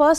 1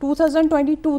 2022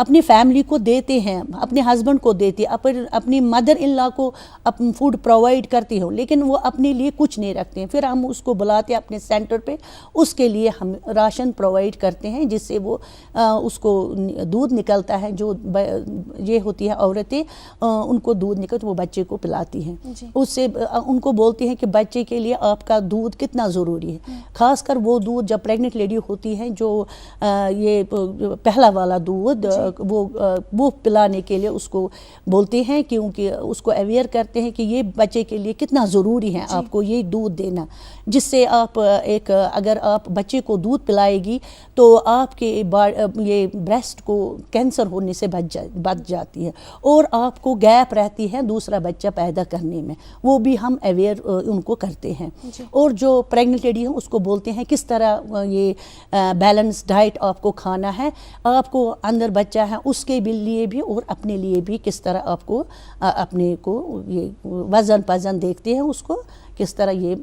اپنی فیملی کو دیتے ہیں, اپنے ہسبینڈ کو دیتے ہیں, اپنی مدر ان لا کو فوڈ پرووائڈ کرتی ہوں, لیکن وہ اپنے لیے کچھ نہیں رکھتے ہیں. پھر ہم اس کو بلاتے ہیں اپنے سینٹر پہ, اس کے لیے ہم راشن پرووائڈ کرتے ہیں, جس سے وہ اس کو دودھ نکلتا ہے, جو یہ ہوتی ہے عورتیں ان کو دودھ نکلتا وہ بچے کو پلاتی ہیں. اس سے ان کو بولتے ہیں کہ بچے کے لیے آپ کا دودھ کتنا ضروری ہے, خاص کر وہ دودھ جب پریگننٹ لیڈی ہوتی ہے, جو یہ پہلا والا دودھ وہ پلانے کے لیے اس کو بولتے ہیں, کیونکہ اس کو اویئر کرتے ہیں کہ یہ بچے کے لیے کتنا ضروری ہے آپ کو یہ دودھ دینا, جس سے آپ اگر آپ بچے کو دودھ پلائے گی تو آپ کے یہ بریسٹ کو کینسر ہونے سے بچ جاتی ہے, اور آپ کو گیپ رہتی ہے دوسرا بچہ پیدا کرنے میں, وہ بھی ہم اویئر ان کو کرتے ہیں. اور جو پریگننٹ لیڈی ہے اس کو بولتے ہیں کس طرح یہ بیلنس ڈائٹ آپ کو کھانا ہے, آپ کو اندر بچہ ہے اس کے لیے بھی اور اپنے لیے بھی کس طرح آپ کو اپنے کو یہ وزن پزن دیکھتے ہیں, اس کو کس طرح یہ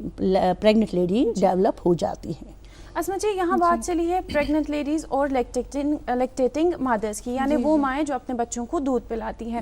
پریگننٹ لیڈی ڈیولپ ہو جاتی ہے. اسما جی, یہاں بات چلی ہے پریگننٹ لیڈیز اور لیکٹیٹنگ مادرز کی, یعنی وہ مائیں جو اپنے بچوں کو دودھ پلاتی ہیں,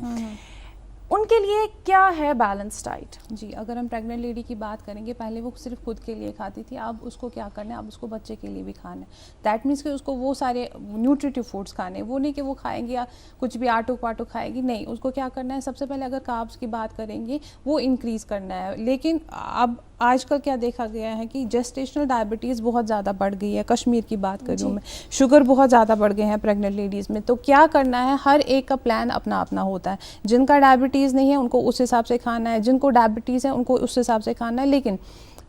ان کے لیے کیا ہے بیلنس ڈائٹ؟ جی, اگر ہم پریگننٹ لیڈی کی بات کریں گے, پہلے وہ صرف خود کے لیے کھاتی تھی, اب اس کو کیا کرنا ہے, اب اس کو بچے کے لیے بھی کھانا ہے. دیٹ مینس کہ اس کو وہ سارے نیوٹریٹیو فوڈس کھانے, وہ نہیں کہ وہ کھائیں گے یا کچھ بھی آٹو پاٹو کھائے گی, نہیں, اس کو کیا کرنا ہے, سب سے پہلے اگر کاربس کی بات کریں گے وہ انکریز کرنا ہے. لیکن اب آج کل کیا دیکھا گیا ہے کہ جسٹیشنل ڈائبٹیز بہت زیادہ بڑھ گئی ہے. کشمیر کی بات کر رہی ہوں میں, شوگر بہت زیادہ بڑھ گئے ہیں پریگننٹ لیڈیز میں. تو کیا کرنا ہے, ہر ایک کا پلان اپنا اپنا ہوتا ہے. جن کا ڈائبٹیز نہیں ہے ان کو اس حساب سے کھانا ہے, جن کو ڈائبٹیز ہے ان کو اس حساب سے کھانا ہے, لیکن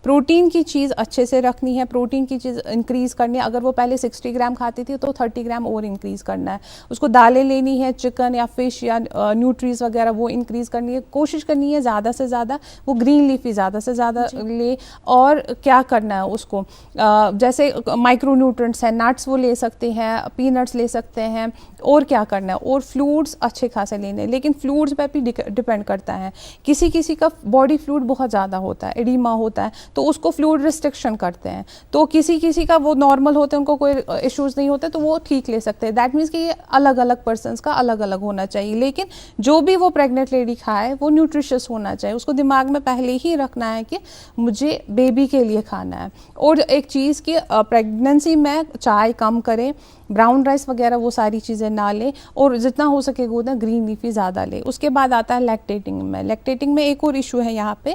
پروٹین کی چیز اچھے سے رکھنی ہے, پروٹین کی چیز انکریز کرنی ہے. اگر وہ پہلے 60 گرام کھاتی تھی تو 30 گرام اور انکریز کرنا ہے. اس کو دالیں لینی ہے, چکن یا فش یا نیوٹریز وغیرہ وہ انکریز کرنی ہے. کوشش کرنی ہے زیادہ سے زیادہ وہ گرین لیفی زیادہ سے زیادہ لے. اور کیا کرنا ہے اس کو, جیسے مائکرو نیوٹرنٹس ہیں, نٹس وہ لے سکتے ہیں, پینٹس لے سکتے ہیں. اور کیا کرنا ہے, اور فلوڈس اچھے خاصے لینے, لیکن فلوڈس پہ بھی ڈپینڈ کرتا ہے. کسی کا باڈی فلوڈ بہت زیادہ ہوتا ہے, ایڈیما ہوتا ہے, تو اس کو فلوڈ ریسٹرکشن کرتے ہیں. تو کسی کا وہ نارمل ہوتے ہیں, ان کو کوئی ایشوز نہیں ہوتے, تو وہ ٹھیک لے سکتے ہیں. دیٹ مینس کہ یہ الگ الگ پرسنس کا الگ الگ ہونا چاہیے. لیکن جو بھی وہ پریگننٹ لیڈی کھائے وہ نیوٹریشس ہونا چاہیے. اس کو دماغ میں پہلے ہی رکھنا ہے کہ مجھے بیبی کے لیے کھانا ہے. اور ایک چیز کہ پریگننسی میں چائے کم کریں, براؤن رائس وغیرہ وہ ساری چیزیں نہ لیں, اور جتنا ہو سکے گا گرین لیفی زیادہ لیں. اس کے بعد آتا ہے لیکٹیٹنگ میں ایک اور ایشو ہے یہاں پہ,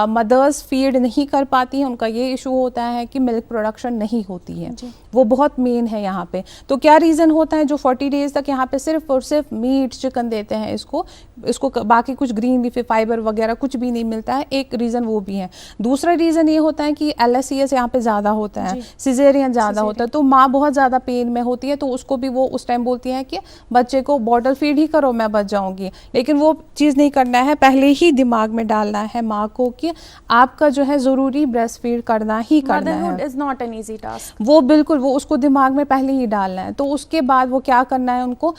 مدرس فیڈ نہیں کر پاتی ہیں. ان کا یہ ایشو ہوتا ہے کہ ملک پروڈکشن نہیں ہوتی ہے, وہ بہت مین ہے یہاں پہ. تو کیا ریزن ہوتا ہے, جو 40 ڈیز تک یہاں پہ صرف اور صرف میٹ چکن دیتے ہیں اس کو باقی کچھ گرین لیفی فائبر وغیرہ کچھ بھی نہیں ملتا ہے. ایک ریزن وہ بھی ہے. دوسرا ریزن یہ ہوتا ہے کہ LSCS یہاں پہ زیادہ ہوتا ہے, سیزیرین زیادہ ہوتا ہے, تو ماں بہت زیادہ پین میں ہوتی ہے. تو اس کو بھی وہ اس ٹائم بولتی ہیں کہ بچے کو بوٹل فیڈ ہی کرو, میں بچ جاؤں گی. لیکن وہ چیز نہیں کرنا ہے, پہلے ہی دماغ میں ڈالنا ہے ماں کو کہ آپ کا جو ہے ضروری بریسٹ فیڈ کرنا ہی کرنا ہے. Motherhood is not an easy task. وہ بالکل وہ اس کو دماغ میں پہلے ہی ڈالنا ہے. تو اس کے بعد وہ کیا کرنا ہے ان کو,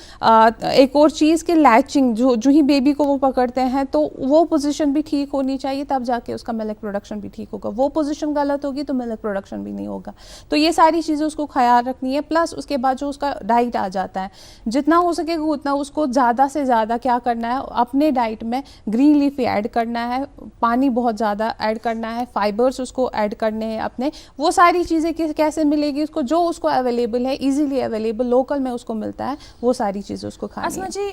ایک اور چیز کہ لیچنگ, جو ہی بیبی کو وہ پکڑتے ہیں تو وہ پوزیشن بھی ٹھیک ہونی چاہیے, تب جا کے اس کا ملک پروڈکشن بھی ٹھیک ہوگا. وہ پوزیشن غلط ہوگی تو ملک پروڈکشن بھی نہیں ہوگا. تو یہ ساری چیزیں اس کو خیال رکھنی ہے. پلس اس کے بعد جو اس کا ڈائٹ آ جاتا ہے, جتنا ہو سکے گا اتنا اس کو زیادہ سے زیادہ کیا کرنا ہے, اپنے ڈائٹ میں گرین لیفی ایڈ کرنا ہے, پانی بہت زیادہ ایڈ کرنا ہے, فائبرس اس کو ایڈ کرنے ہیں اپنے. وہ ساری چیزیں کیسے ملے گی اس کو, جو اس کو اویلیبل ہے, ایزیلی اویلیبل لوکل میں اس کو ملتا ہے, وہ ساری چیزیں اس کو کھانی ہے. اسما جی,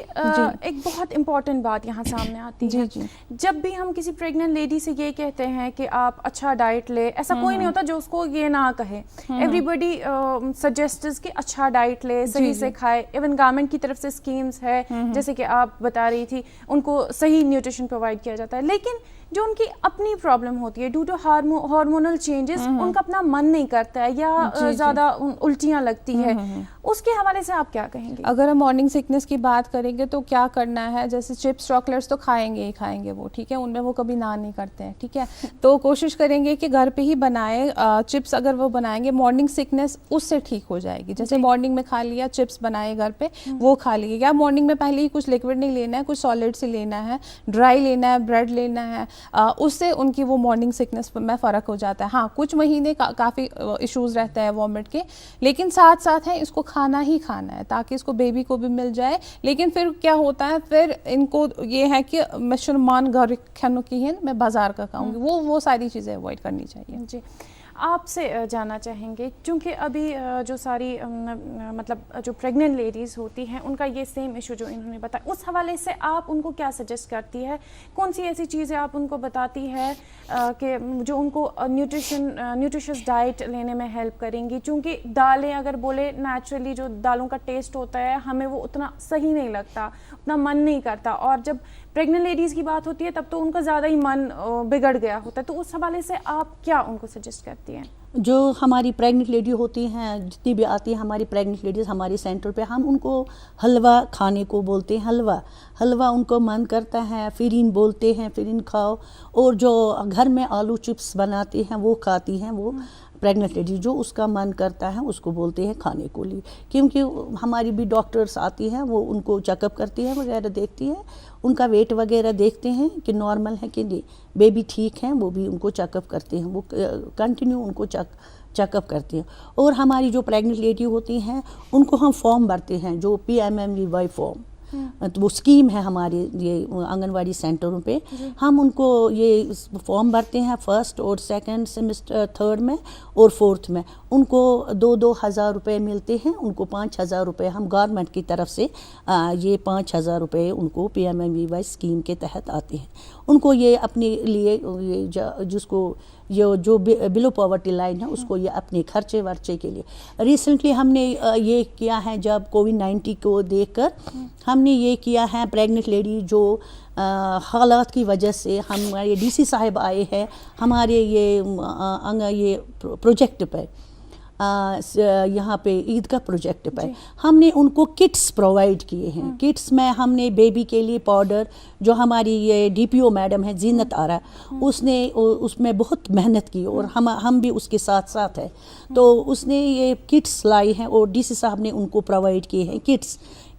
ایک بہت امپورٹنٹ بات یہاں سامنے آتی ہے. جب بھی ہم کسی پریگننٹ لیڈی سے یہ کہتے ہیں کہ آپ اچھا ڈائٹ لے, ایسا کوئی نہیں ہوتا جو اس کو یہ نہ کہے. ایوری بڈی سجیسٹس کہ اچھا ڈائٹ لے, صحیح سے کھائے. ایون گورنمنٹ کی طرف سے اسکیمز ہے, جیسے کہ آپ بتا رہی تھی, ان کو صحیح نیوٹریشن پرووائڈ کیا جاتا ہے. لیکن جو ان کی اپنی پرابلم ہوتی ہے ڈیو ٹو ہارمونل چینجز, ان کا اپنا من نہیں کرتا ہے یا زیادہ الٹیاں لگتی ہے, اس کے حوالے سے آپ کیا کہیں گے؟ اگر ہم مارننگ سکنس کی بات کریں گے تو کیا کرنا ہے, جیسے چپس چاکلیٹس تو کھائیں گے ہی کھائیں گے وہ, ٹھیک ہے, ان میں وہ کبھی نہ نہیں کرتے ہیں, ٹھیک ہے. تو کوشش کریں گے کہ گھر پہ ہی بنائیں. چپس اگر وہ بنائیں گے, مارننگ سکنس اس سے ٹھیک ہو جائے گی. جیسے مارننگ میں کھا لیا, چپس بنائے گھر پہ, وہ کھا لیے. یا مارننگ میں پہلے ہی کچھ لکوڈ نہیں لینا ہے, کچھ سالڈ سے لینا ہے, ڈرائی لینا ہے, بریڈ لینا ہے. اس سے ان کی وہ مارننگ سکنس میں فرق ہو جاتا ہے. ہاں, کچھ مہینے کافی ایشوز رہتے ہیں وامٹ کے, لیکن ساتھ ساتھ ہیں اس کو کھانا ہی کھانا ہے تاکہ اس کو بیبی کو بھی مل جائے. لیکن پھر کیا ہوتا ہے, پھر ان کو یہ ہے کہ میں شرمان گھر کھانوں کی ہیں, میں بازار کا کھاؤں گی, وہ ساری چیزیں اوائڈ کرنی چاہیے. جی, آپ سے جاننا چاہیں گے, چونکہ ابھی جو ساری مطلب جو پریگننٹ لیڈیز ہوتی ہیں ان کا یہ سیم ایشو جو انہوں نے بتایا, اس حوالے سے آپ ان کو کیا سجیسٹ کرتی ہے, کون سی ایسی چیزیں آپ ان کو بتاتی ہے کہ جو ان کو نیوٹریشس ڈائٹ لینے میں ہیلپ کریں گی؟ چونکہ دالیں اگر بولے نیچرلی جو دالوں کا ٹیسٹ ہوتا ہے ہمیں وہ اتنا صحیح نہیں لگتا, اتنا من نہیں کرتا, اور جب پریگننٹ لیڈیز کی بات ہوتی ہے تب تو ان کا زیادہ ہی من بگڑ گیا ہوتا ہے. تو اس حوالے سے آپ کیا ان کو سجیسٹ کرتی ہیں؟ جو ہماری پریگننٹ لیڈی ہوتی ہیں, جتنی بھی آتی ہیں ہماری پریگننٹ لیڈیز ہمارے سینٹر پہ, ہم ان کو حلوہ کھانے کو بولتے ہیں. حلوہ ان کو من کرتا ہے, فرین بولتے ہیں, فرین کھاؤ. اور جو گھر میں آلو چپس بناتے ہیں وہ کھاتی ہیں وہ پریگننٹ لیڈی, جو اس کا من کرتا ہے اس کو بولتے ہیں کھانے کو لیے. کیونکہ ہماری بھی ڈاکٹرس آتی ہیں, وہ ان کو چیک اپ کرتی ہیں وغیرہ, دیکھتی ہیں ان کا ویٹ وغیرہ, دیکھتے ہیں کہ نارمل ہے کہ نہیں, بیبی ٹھیک ہیں, وہ بھی ان کو چیک اپ کرتے ہیں, وہ کنٹینیو ان کو چیک اپ کرتے ہیں. اور ہماری جو پریگننٹ لیڈی ہوتی ہیں ان کو ہم فارم بھرتے ہیں, جو PMMVY فارم, وہ اسکیم ہے ہمارے یہ آنگن واڑی سینٹروں پہ. ہم ان کو یہ فارم بھرتے ہیں فرسٹ اور سیکنڈ سیمسٹر, تھرڈ میں اور فورتھ میں. ان کو 2,000 روپے ملتے ہیں, ان کو 5,000 روپے ہم گورنمنٹ کی طرف سے یہ 5,000 روپے ان کو PMMVY اسکیم کے تحت آتے ہیں. ان کو یہ اپنے لیے جس کو یہ جو بلو پاورٹی لائن ہے اس کو یہ اپنے خرچے ورچے کے لیے. ریسنٹلی ہم نے یہ کیا ہے, جب کووڈ-19 کو دیکھ کر ہم نے یہ کیا ہے, پریگننٹ لیڈی جو حالات کی وجہ سے ہمارے DC صاحب آئے ہیں ہمارے یہ پروجیکٹ پہ, یہاں پہ عید کا پروجیکٹ پہ, ہم نے ان کو کٹس پرووائڈ کیے ہیں. کٹس میں ہم نے بیبی کے لیے پاؤڈر, جو ہماری یہ DPO میڈم ہے زینت آرا, اس نے اس میں بہت محنت کی اور ہم بھی اس کے ساتھ ساتھ ہیں. تو اس نے یہ کٹس لائی ہیں اور DC صاحب نے ان کو پرووائڈ کیے ہیں کٹس,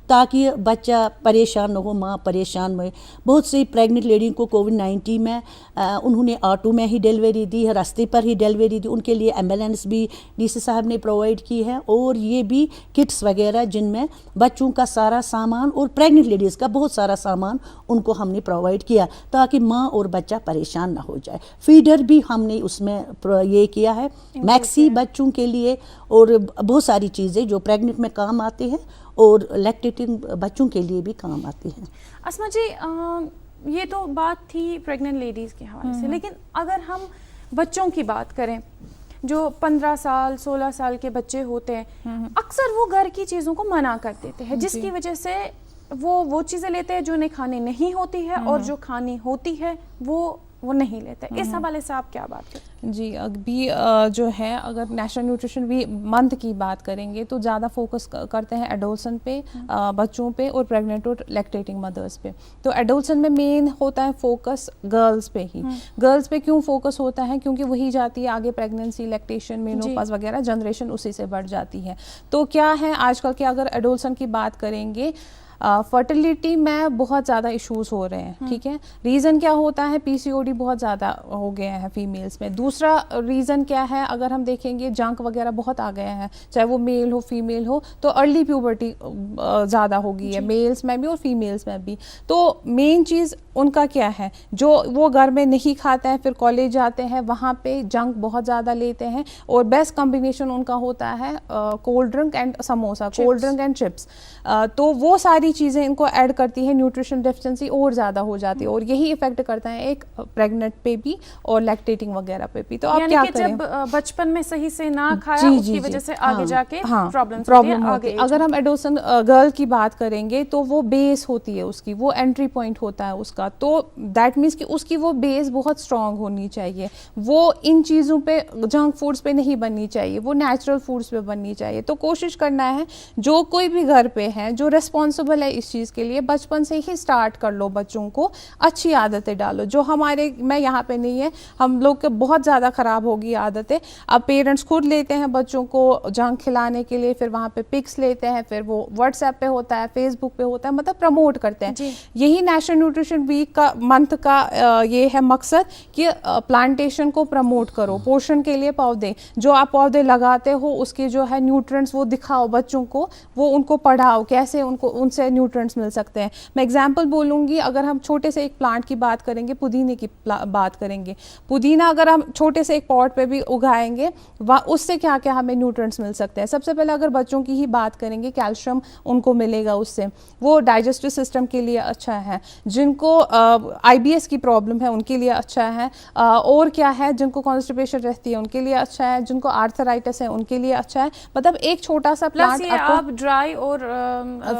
تاکہ بچہ پریشان نہ ہو, ماں پریشان نہ ہو. بہت سی پریگننٹ لیڈی کو کووڈ-19 میں انہوں نے آٹو میں ہی ڈیلیوری دی ہے, راستے پر ہی ڈیلیوری دی. ان کے لیے ایمبولینس بھی DC صاحب نے پرووائڈ کی ہے, اور یہ بھی کٹس وغیرہ جن میں بچوں کا سارا سامان اور پریگننٹ لیڈیز کا بہت سارا سامان ان کو ہم نے پرووائڈ کیا, تاکہ ماں اور بچہ پریشان نہ ہو جائے. فیڈر بھی ہم نے اس میں یہ کیا ہے, میکسی بچوں کے لیے, اور بہت ساری چیزیں جو پریگننٹ میں کام آتے ہیں اور لیکٹیٹنگ بچوں کے لیے بھی کام آتے ہیں. اسما جی, یہ تو بات تھی پریگننٹ لیڈیز کے حوالے سے, لیکن اگر ہم بچوں کی بات کریں, جو 15 سال 16 سال کے بچے ہوتے ہیں, اکثر وہ گھر کی چیزوں کو منع کر دیتے ہیں, جس کی وجہ سے وہ چیزیں لیتے ہیں جو انہیں کھانی نہیں ہوتی ہے, اور جو کھانی ہوتی ہے وہ نہیں لیتے. اس حوالے سے آپ کیا بات کریں؟ جی, ابھی جو ہے اگر نیشنل نیوٹریشن منتھ کی بات کریں گے تو زیادہ فوکس کرتے ہیں ایڈولسنٹ پہ, بچوں پہ, اور پریگننٹ اور لیکٹیٹنگ مدرس پہ. تو ایڈولسنٹ میں مین ہوتا ہے فوکس گرلز پہ ہی. گرلز پہ کیوں فوکس ہوتا ہے؟ کیونکہ وہی جاتی ہے آگے پریگننسی, لیکٹیشن, مینوپاز وغیرہ, جنریشن اسی سے بڑھ جاتی ہے. تو کیا ہے آج کل کے اگر ایڈولسنٹ کی بات کریں گے, فرٹیلیٹی میں بہت زیادہ ایشوز ہو رہے ہیں. ٹھیک ہے, ریزن کیا ہوتا ہے؟ PCOD بہت زیادہ ہو گیا ہے فیمیلز میں. دوسرا ریزن کیا ہے؟ اگر ہم دیکھیں گے جنک وغیرہ بہت آ گیا ہے, چاہے وہ میل ہو فیمیل ہو, تو ارلی پیوبرٹی زیادہ ہو گئی ہے میلز میں بھی اور فیمیلز میں بھی. تو مین چیز ان کا کیا ہے, جو وہ گھر میں نہیں کھاتے ہیں, پھر کالج جاتے ہیں, وہاں پہ جنک بہت زیادہ لیتے ہیں, اور بیسٹ کمبینیشن ان کا ہوتا ہے cold drink and samosa, cold drink and chips. تو وہ ساری چیزیں ان کو ایڈ کرتی ہیں, نیوٹریشن ڈیفیشنسی اور زیادہ ہو جاتی ہے, اور یہی افیکٹ کرتا ہے ایک پریگننٹ پہ بھی اور لیکٹیٹنگ وغیرہ پہ بھی. تو آپ کیا کریں, جب بچپن میں صحیح سے نہ کھایا, اس کی وجہ سے آگے جا کے پرابلم ہوتی ہے. اگر ہم ایڈولسنٹ گرل کی بات کریں گے تو وہ بیس ہوتی ہے اس کی, وہ انٹری پوائنٹ ہوتا ہے اس کا. تو دیٹ مینس کہ اس کی وہ بیس بہت اسٹرانگ ہونی چاہیے, وہ ان چیزوں پہ, جنک فوڈس پہ نہیں بننی چاہیے, وہ نیچرل فوڈس پہ بننی چاہیے. تو کوشش کرنا ہے جو کوئی بھی گھر پہ ہے جو ریسپانسبل ہے اس چیز کے لیے بچپن سے ہی اسٹارٹ کر لو, بچوں کو اچھی عادتیں ڈالو. جو ہمارے, میں یہاں پہ نہیں ہے, ہم لوگ کے بہت زیادہ خراب ہوگی عادتیں. اب پیرنٹس خود لیتے ہیں بچوں کو جنک کھلانے کے لیے, پھر وہاں پہ پکس لیتے ہیں, پھر وہ واٹس ایپ پہ ہوتا ہے, فیس بک پہ ہوتا ہے, مطلب پروموٹ کرتے ہیں. یہی نیشنل نیوٹریشن ویک کا منتھ کا یہ ہے مقصد کہ پلانٹیشن کو پروموٹ کرو, پوشن کے لیے پودے, جو آپ پودے لگاتے ہو اس کے جو ہے نیوٹرینٹس وہ دکھاؤ بچوں کو, وہ ان کو پڑھاؤ کیسے ان سے نیوٹرینٹس مل سکتے ہیں. میں اگزامپل بولوں گی, اگر ہم چھوٹے سے ایک پلانٹ کی بات کریں گے, پودینے کی بات کریں گے, پودینہ اگر ہم چھوٹے سے ایک پاٹ پہ بھی اگائیں گے, اس سے کیا کیا ہمیں نیوٹرینٹس مل سکتے ہیں. سب سے پہلے اگر بچوں کی ہی بات کریں گے, کیلشیم ان کو ملے گا اس سے, وہ ڈائجسٹو سسٹم کے لیے اچھا ہے. جن کو آئی بی ایس کی پرابلم ہے ان کے لیے اچھا ہے. اور کیا ہے, جن کو کانسٹیپیشن رہتی ہے ان کے لیے اچھا ہے, جن کو آرتھرائٹس ہے ان کے لیے اچھا ہے. مطلب ایک چھوٹا سا پلانٹ, آپ ڈرائی اور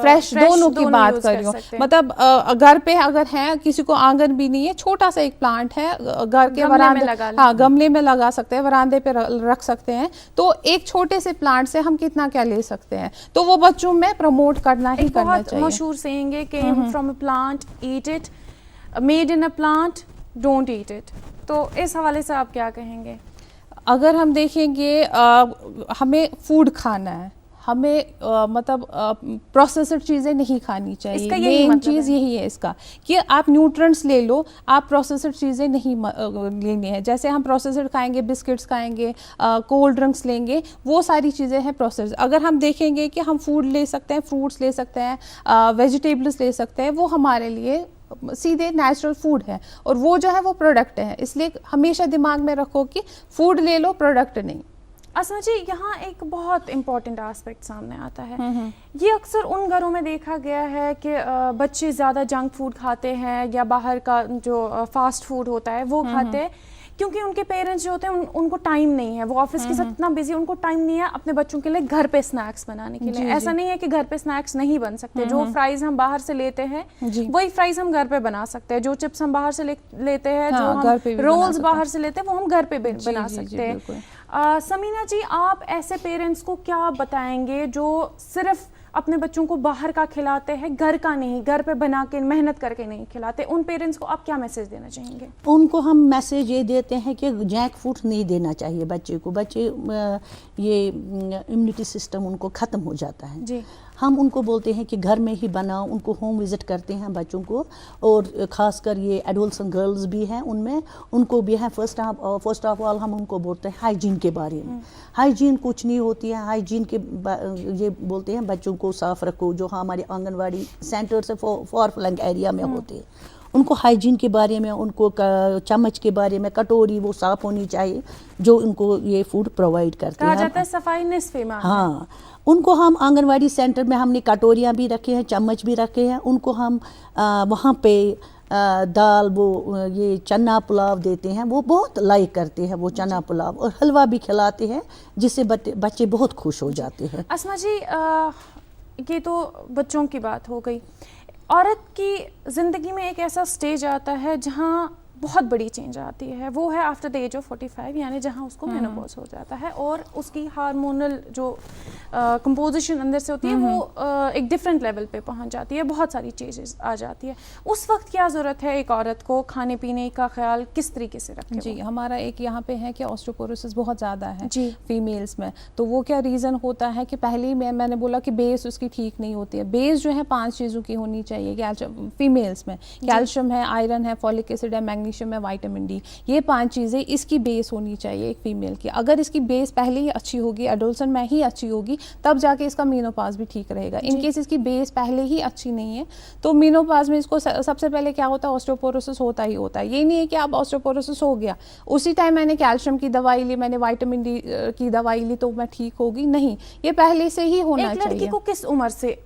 فریش دونوں کی بات کر رہی ہوں. مطلب گھر پہ اگر ہے, کسی کو آنگن بھی نہیں ہے, چھوٹا سا ایک پلانٹ ہے گھر کے وراندے, ہاں گملے میں لگا سکتے ہیں, وراندے پہ رکھ سکتے ہیں. تو ایک چھوٹے سے پلانٹ سے ہم کتنا کیا لے سکتے ہیں, تو وہ بچوں میں پروموٹ کرنا ہی کرنا چاہیے. مشہور سینگ ہے کہ from a plant eat it, made in a plant don't eat it. تو اس حوالے سے آپ کیا کہیں گے؟ اگر ہم دیکھیں گے, ہمیں فوڈ کھانا ہے, ہمیں مطلب پروسیسڈ چیزیں نہیں کھانی چاہیے. مین چیز یہی ہے اس کا کہ آپ نیوٹرنٹس لے لو, آپ پروسیسڈ چیزیں نہیں لینی ہے. جیسے ہم پروسیسڈ کھائیں گے, بسکٹس کھائیں گے, کولڈ ڈرنکس لیں گے, وہ ساری چیزیں ہیں پروسیسڈ. اگر ہم دیکھیں گے کہ ہم فوڈ لے سکتے ہیں, فروٹس لے سکتے ہیں, ویجیٹیبلس لے سکتے ہیں, وہ ہمارے لیے سیدھے نیچرل فوڈ ہے, اور وہ جو ہے وہ پروڈکٹ ہے. اس لیے ہمیشہ دماغ میں رکھو کہ فوڈ لے لو, پروڈکٹ نہیں. اسما جی, یہاں ایک بہت امپورٹنٹ آسپیکٹ سامنے آتا ہے. یہ اکثر ان گھروں میں دیکھا گیا ہے کہ بچے زیادہ جنک فوڈ کھاتے ہیں یا باہر کا جو فاسٹ فوڈ ہوتا ہے وہ کھاتے ہیں, کیونکہ ان کے پیرنٹس جو ہوتے ہیں ان کو ٹائم نہیں ہے, وہ آفس کے ساتھ اتنا بزی, ان کو ٹائم نہیں ہے اپنے بچوں کے لیے گھر پہ اسنیکس بنانے کے لیے. ایسا نہیں ہے کہ گھر پہ اسنیکس نہیں بن سکتے. جو فرائز ہم باہر سے لیتے ہیں وہی فرائز ہم گھر پہ بنا سکتے ہیں. جو چپس ہم باہر سے لیتے ہیں, جو ہم رولز باہر سے لیتے ہیں, وہ ہم گھر پہ بنا سکتے ہیں. سمینہ جی, آپ ایسے پیرنٹس کو کیا بتائیں گے جو صرف اپنے بچوں کو باہر کا کھلاتے ہیں, گھر کا نہیں, گھر پہ بنا کے محنت کر کے نہیں کھلاتے؟ ان پیرنٹس کو آپ کیا میسج دینا چاہیں گے؟ ان کو ہم میسج یہ دیتے ہیں کہ جنک فوڈ نہیں دینا چاہیے بچے کو. بچے یہ امیونٹی سسٹم ان کو ختم ہو جاتا ہے. جی, ہم ان کو بولتے ہیں کہ گھر میں ہی بناؤ. ان کو ہوم وزٹ کرتے ہیں بچوں کو, اور خاص کر یہ ایڈولسنٹ گرلز بھی ہیں, ان کو بھی ہے. فرسٹ آف آل ہم ان کو بولتے ہیں ہائیجین کے بارے میں. ہائیجین کچھ نہیں ہوتی ہے. ہائیجین کے یہ بولتے ہیں بچوں کو صاف رکھو, جو ہمارے آنگن واڑی سینٹر سے فار فلنگ ایریا میں ہوتے ہیں. ان کو ہائیجین کے بارے میں, ان کو چمچ کے بارے میں, کٹوری وہ صاف ہونی چاہیے جو ان کو یہ فوڈ پرووائڈ کرتے ہیں. کہا جاتا ہے صفائی نصف ایمان. ہاں, ان کو ہم آنگن واڑی سینٹر میں ہم نے کٹوریاں بھی رکھے ہیں, چمچ بھی رکھے ہیں. ان کو ہم وہاں پہ دال, وہ یہ چنا پلاؤ دیتے ہیں, وہ بہت لائک کرتے ہیں وہ چنا پلاؤ, اور حلوہ بھی کھلاتے ہیں جس سے بچے بہت خوش ہو جاتے ہیں. اسما جی, یہ تو بچوں کی بات ہو گئی. عورت کی زندگی میں ایک ایسا سٹیج آتا ہے جہاں بہت بڑی چینج آتی ہے, وہ ہے آفٹر دا ایج آف 45, یعنی جہاں اس کو مینوپوز ہو جاتا ہے, اور اس کی ہارمونل جو کمپوزیشن اندر سے ہوتی ہے وہ ایک ڈفرینٹ لیول پہ پہنچ جاتی ہے, بہت ساری چیزز آ جاتی ہے. اس وقت کیا ضرورت ہے ایک عورت کو کھانے پینے کا خیال کس طریقے سے رکھے؟ جی, ہمارا ایک یہاں پہ ہے کہ آسٹروپوروسس بہت زیادہ ہے فیمیلز میں. تو وہ کیا ریزن ہوتا ہے کہ پہلے ہی میں نے بولا کہ بیس اس کی ٹھیک نہیں ہوتی ہے. بیس جو ہے 5 چیزوں کی ہونی چاہیے فیمیلز میں. کیلشیم ہے, آئرن ہے, فولک ایسڈ ہے, میگنیشیم ہے, وائٹامن ڈی. یہ 5 چیزیں اس کی بیس ہونی چاہیے ایک فیمیل کی. اگر اس کی بیس پہلے ہی اچھی ہوگی, ایڈولسنٹ میں ہی اچھی ہوگی, تب جا کے اس کا مینوپاز بھی ٹھیک رہے گا. ان کیس اس کی بیس پہلے ہی اچھی نہیں ہے تو مینوپاز میں اس کو سب سے پہلے کیا ہوتا ہے, آسٹروپوروسس ہوتا ہی ہوتا ہے. یہ نہیں ہے کہ اب آسٹروپوروسس ہو گیا اسی ٹائم میں نے کیلشیم کی دوائی لی, میں نے وائٹامن ڈی کی دوائی لی تو میں ٹھیک ہوگی, نہیں. یہ پہلے سے ہی ہونا چاہیے. ایک لڑکی کو کس عمر سے